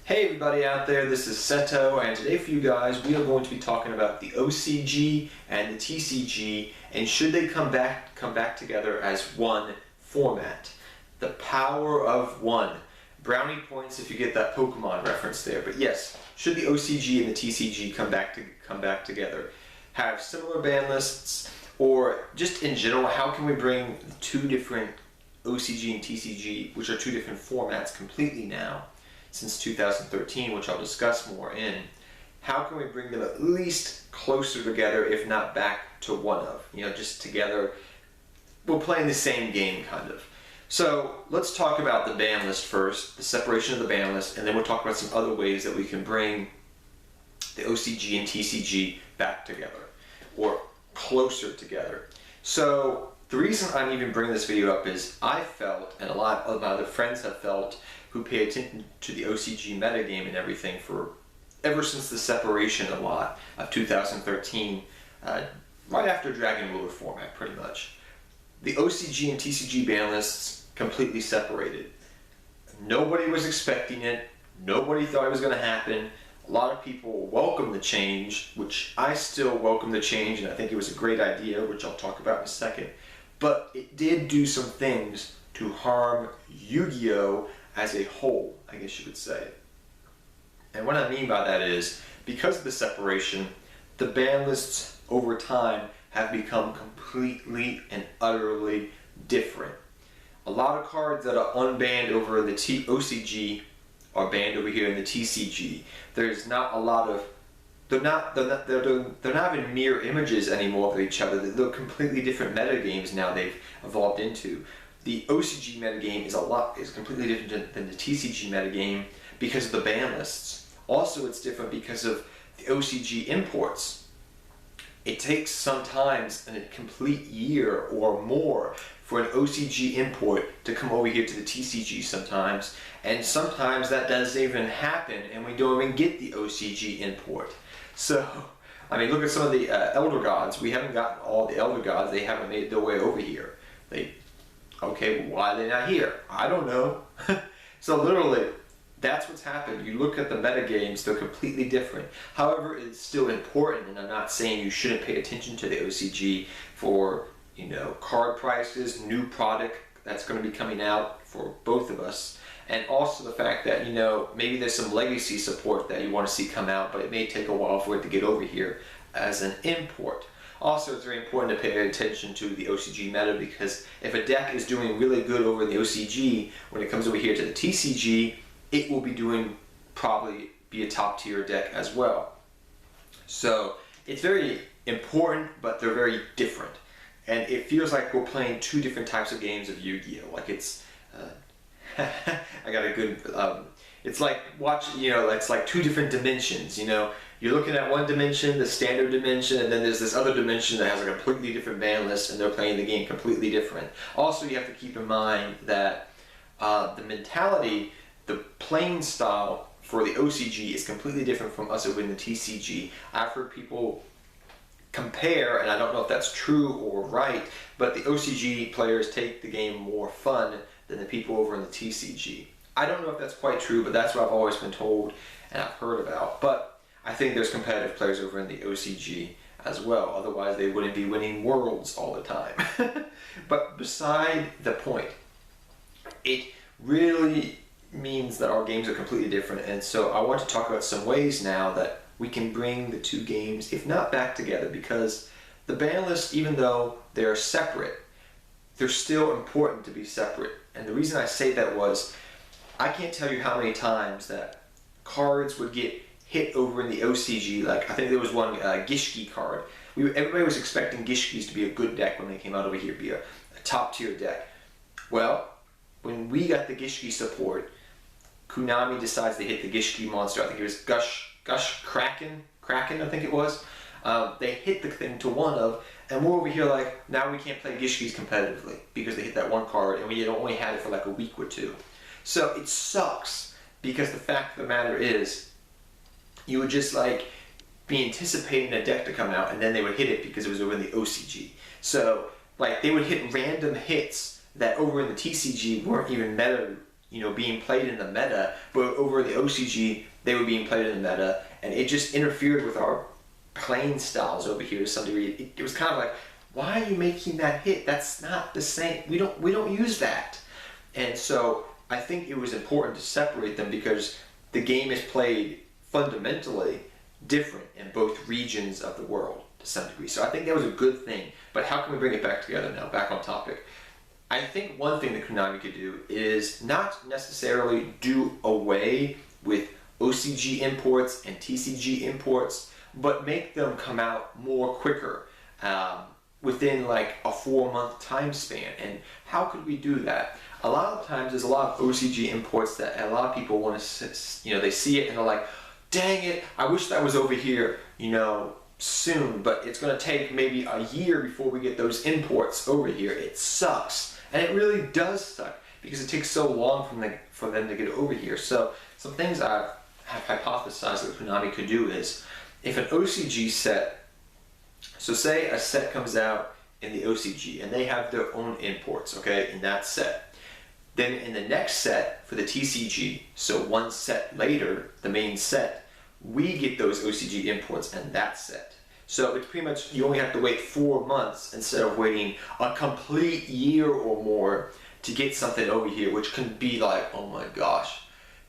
Hey everybody out there, this is Seto, and today for you guys we are going to be talking about the OCG and the TCG and should they come back together as one format. The power of one. Brownie points if you get that Pokemon reference there, but yes, should the OCG and the TCG come back together? Have similar ban lists, or just in general, how can we bring two different OCG and TCG, which are two different formats completely now, since 2013, which I'll discuss more in, how can we bring them at least closer together, if not back to one of, just together, we're playing the same game, kind of. So let's talk about the ban list first, the separation of the ban list, and then we'll talk about some other ways that we can bring the OCG and TCG back together, or closer together. So the reason I'm even bringing this video up is I felt, and a lot of my other friends have felt, who pay attention to the OCG metagame and everything ever since the separation a lot of 2013, right after Dragon Ruler format, pretty much. The OCG and TCG ban lists completely separated. Nobody was expecting it. Nobody thought it was going to happen. A lot of people welcomed the change, which I still welcome the change, and I think it was a great idea, which I'll talk about in a second. But it did do some things to harm Yu-Gi-Oh! As a whole, I guess you would say. And what I mean by that is, because of the separation, the ban lists over time have become completely and utterly different. A lot of cards that are unbanned over in the OCG are banned over here in the TCG. There's not a lot of, they're not even mirror images anymore of each other. They're completely different metagames now they've evolved into. The OCG metagame is completely different than the TCG metagame because of the ban lists. Also, it's different because of the OCG imports. It takes sometimes a complete year or more for an OCG import to come over here to the TCG sometimes, and sometimes that doesn't even happen and we don't even get the OCG import. So, I mean, look at some of the Elder Gods. We haven't gotten all the Elder Gods. They haven't made their way over here. Okay, well, why are they not here? I don't know. So literally, that's what's happened. You look at the metagames, they're completely different. However, it's still important, and I'm not saying you shouldn't pay attention to the OCG for, card prices, new product that's going to be coming out for both of us, and also the fact that, maybe there's some legacy support that you want to see come out, but it may take a while for it to get over here as an import. Also, it's very important to pay attention to the OCG meta, because if a deck is doing really good over in the OCG, when it comes over here to the TCG, it will probably be a top tier deck as well. So it's very important, but they're very different. And it feels like we're playing two different types of games of Yu-Gi-Oh! Like it's, I got a good, it's like it's like two different dimensions, You're looking at one dimension, the standard dimension, and then there's this other dimension that has a completely different ban list, and they're playing the game completely different. Also, you have to keep in mind that the mentality, the playing style for the OCG is completely different from us over in the TCG. I've heard people compare, and I don't know if that's true or right, but the OCG players take the game more fun than the people over in the TCG. I don't know if that's quite true, but that's what I've always been told and I've heard about. But I think there's competitive players over in the OCG as well, otherwise they wouldn't be winning worlds all the time. But beside the point, it really means that our games are completely different, and so I want to talk about some ways now that we can bring the two games, if not back together, because the ban lists, even though they're separate, they're still important to be separate. And the reason I say that was, I can't tell you how many times that cards would get hit over in the OCG. Like, I think there was one Gishki card. Everybody was expecting Gishkis to be a good deck when they came out over here, be a top tier deck. Well, when we got the Gishki support, Konami decides to hit the Gishki monster. I think it was Gush Kraken, I think it was. They hit the thing to one of, and we're over here like, now we can't play Gishkis competitively because they hit that one card, and we only had it for like a week or two. So it sucks, because the fact of the matter is, you would just like be anticipating a deck to come out, and then they would hit it because it was over in the OCG. So like they would hit random hits that over in the TCG weren't even meta being played in the meta, but over the OCG, they were being played in the meta, and it just interfered with our playing styles over here to some degree. It was kind of like, why are you making that hit? That's not the same. We don't use that. And so I think it was important to separate them because the game is played fundamentally different in both regions of the world to some degree. So I think that was a good thing. But how can we bring it back together now? Back on topic. I think one thing that Konami could do is not necessarily do away with OCG imports and TCG imports, but make them come out more quicker within like a 4-month time span. And how could we do that? A lot of times there's a lot of OCG imports that a lot of people want to, they see it and they're like, dang it, I wish that was over here, soon, but it's going to take maybe a year before we get those imports over here. It sucks. And it really does suck because it takes so long for them to get over here. So some things I have hypothesized that Konami could do is if an OCG set, so say a set comes out in the OCG and they have their own imports, okay, in that set. Then in the next set for the TCG, so one set later, the main set, we get those OCG imports and that set. So it's pretty much, you only have to wait 4 months instead of waiting a complete year or more to get something over here, which can be like, oh my gosh,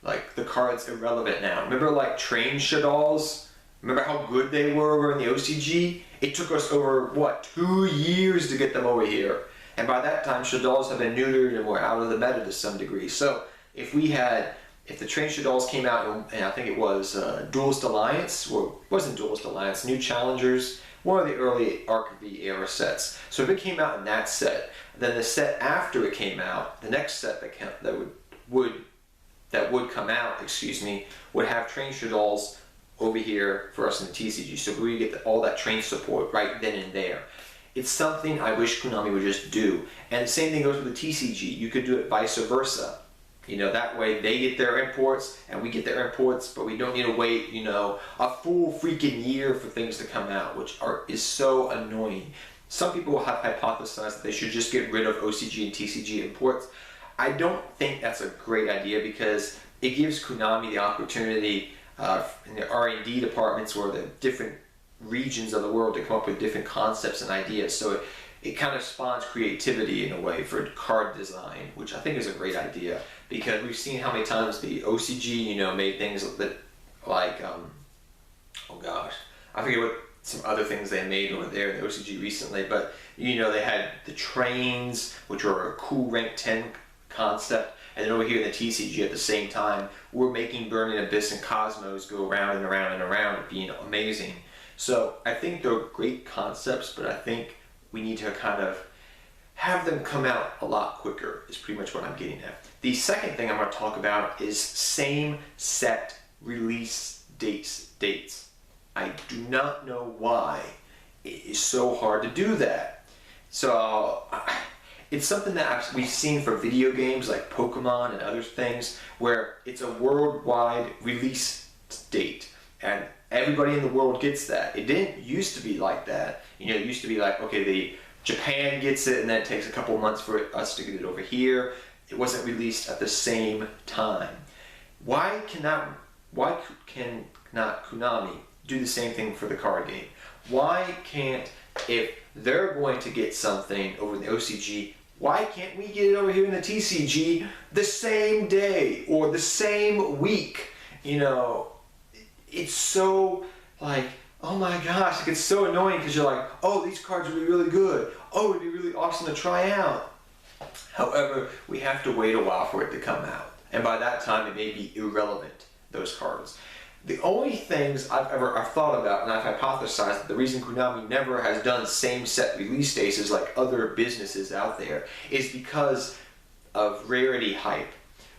like the card's irrelevant now. Remember like train shaddolls? Remember how good they were over in the OCG? It took us over, 2 years to get them over here. And by that time, shaddolls have been neutered and were out of the meta to some degree. So if the train shaddolls came out, and I think it was Duelist Alliance, or it wasn't Duelist Alliance, New Challengers, one of the early Arc V era sets. So if it came out in that set, then the set after it came out, the next set that would come out, would have train shaddolls over here for us in the TCG. So we get all that train support right then and there. It's something I wish Konami would just do. And the same thing goes with the TCG. You could do it vice versa. That way they get their imports and we get their imports, but we don't need to wait, a full freaking year for things to come out, which is so annoying. Some people have hypothesized that they should just get rid of OCG and TCG imports. I don't think that's a great idea because it gives Konami the opportunity in the R&D departments or the different regions of the world to come up with different concepts and ideas. So it kind of spawns creativity in a way for card design, which I think is a great idea because we've seen how many times the OCG, made things that like, oh gosh, I forget what some other things they made over there in the OCG recently, but they had the trains, which were a cool rank 10 concept. And then over here in the TCG at the same time, we're making Burning Abyss and Cosmos go around and around and around, being amazing. So I think they're great concepts, but I think we need to kind of have them come out a lot quicker is pretty much what I'm getting at. The second thing I'm going to talk about is same set release dates. I do not know why it is so hard to do that. So it's something that we've seen for video games like Pokemon and other things where it's a worldwide release date and everybody in the world gets that. It didn't used to be like that. It used to be like, okay, Japan gets it and then it takes a couple months for us to get it over here. It wasn't released at the same time. Why can not Konami do the same thing for the card game? Why can't, if they're going to get something over the OCG, why can't we get it over here in the TCG the same day or the same week? It's so like, oh my gosh, it's so annoying because you're like, oh, these cards would be really good. Oh, it'd be really awesome to try out. However, we have to wait a while for it to come out. And by that time, it may be irrelevant, those cards. The only things I've thought about, and I've hypothesized that the reason Konami never has done same set release dates as like other businesses out there is because of rarity hype.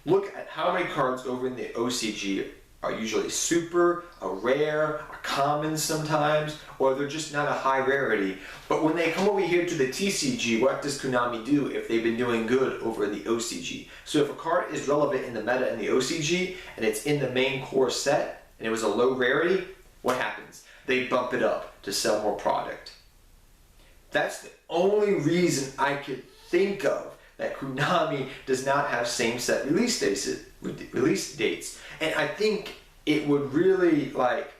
Look at how many cards over in the OCG are usually super, a rare, a common sometimes, or they're just not a high rarity. But when they come over here to the TCG, what does Konami do if they've been doing good over in the OCG? So if a card is relevant in the meta in the OCG, and it's in the main core set, and it was a low rarity, what happens? They bump it up to sell more product. That's the only reason I could think of that Konami does not have same set release dates. And I think it would really, like,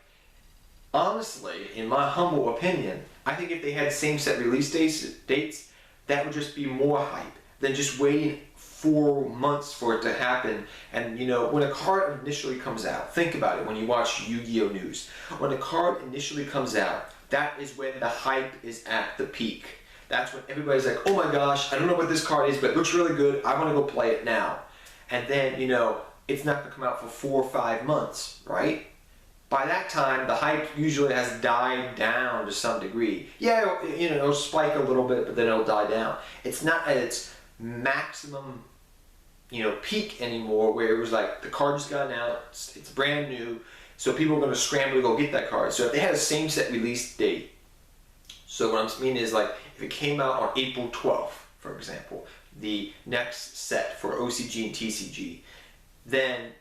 honestly, in my humble opinion, I think if they had same set release dates, that would just be more hype than just waiting 4 months for it to happen. And you know, when a card initially comes out, think about it when you watch Yu-Gi-Oh! News. When a card initially comes out, that is when the hype is at the peak. That's when everybody's like, oh my gosh, I don't know what this card is, but it looks really good, I want to go play it now. And then, you know, it's not going to come out for 4 or 5 months, right? By that time, the hype usually has died down to some degree. Yeah, you know, it'll spike a little bit, but then it'll die down. It's not at its maximum, you know, peak anymore, where it was like the card just got announced, it's brand new, so people are going to scramble to go get that card. So if they had a same set release date, so what I mean is, like, if it came out on April 12th, for example, the next set for OCG and TCG, then,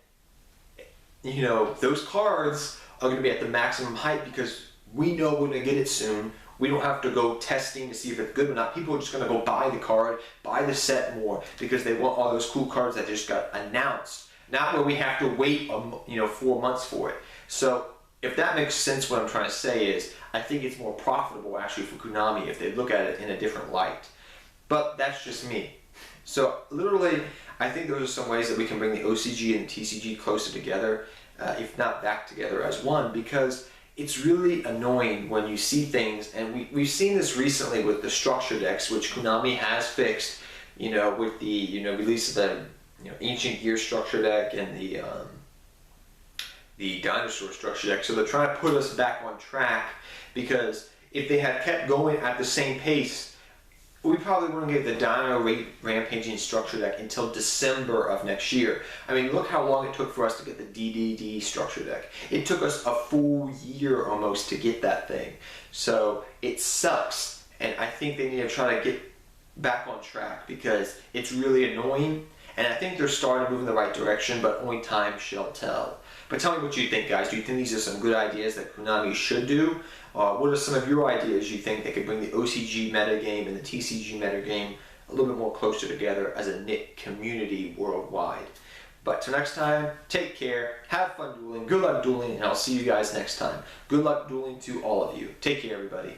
you know, those cards are going to be at the maximum hype because we know we're going to get it soon. We don't have to go testing to see if it's good or not. People are just going to go buy the card, buy the set more because they want all those cool cards that just got announced. Not where we have to wait, you know, 4 months for it. So if that makes sense, what I'm trying to say is I think it's more profitable actually for Konami if they look at it in a different light. But that's just me. So literally, I think those are some ways that we can bring the OCG and TCG closer together, if not back together as one, because it's really annoying when you see things, and we've seen this recently with the structure decks, which Konami has fixed, you know, with the, you know, release of the, you know, Ancient Gear structure deck and the Dinosaur structure deck. So they're trying to put us back on track, because if they had kept going at the same pace, we probably wouldn't get the Dino Rampaging structure deck until December of next year. I mean, look how long it took for us to get the DDD structure deck. It took us a full year almost to get that thing. So it sucks, and I think they need to try to get back on track because it's really annoying, and I think they're starting to move in the right direction, but only time shall tell. But tell me what you think, guys. Do you think these are some good ideas that Konami should do? What are some of your ideas you think they could bring the OCG metagame and the TCG metagame a little bit more closer together as a knit community worldwide? But till next time, take care, have fun dueling, good luck dueling, and I'll see you guys next time. Good luck dueling to all of you. Take care, everybody.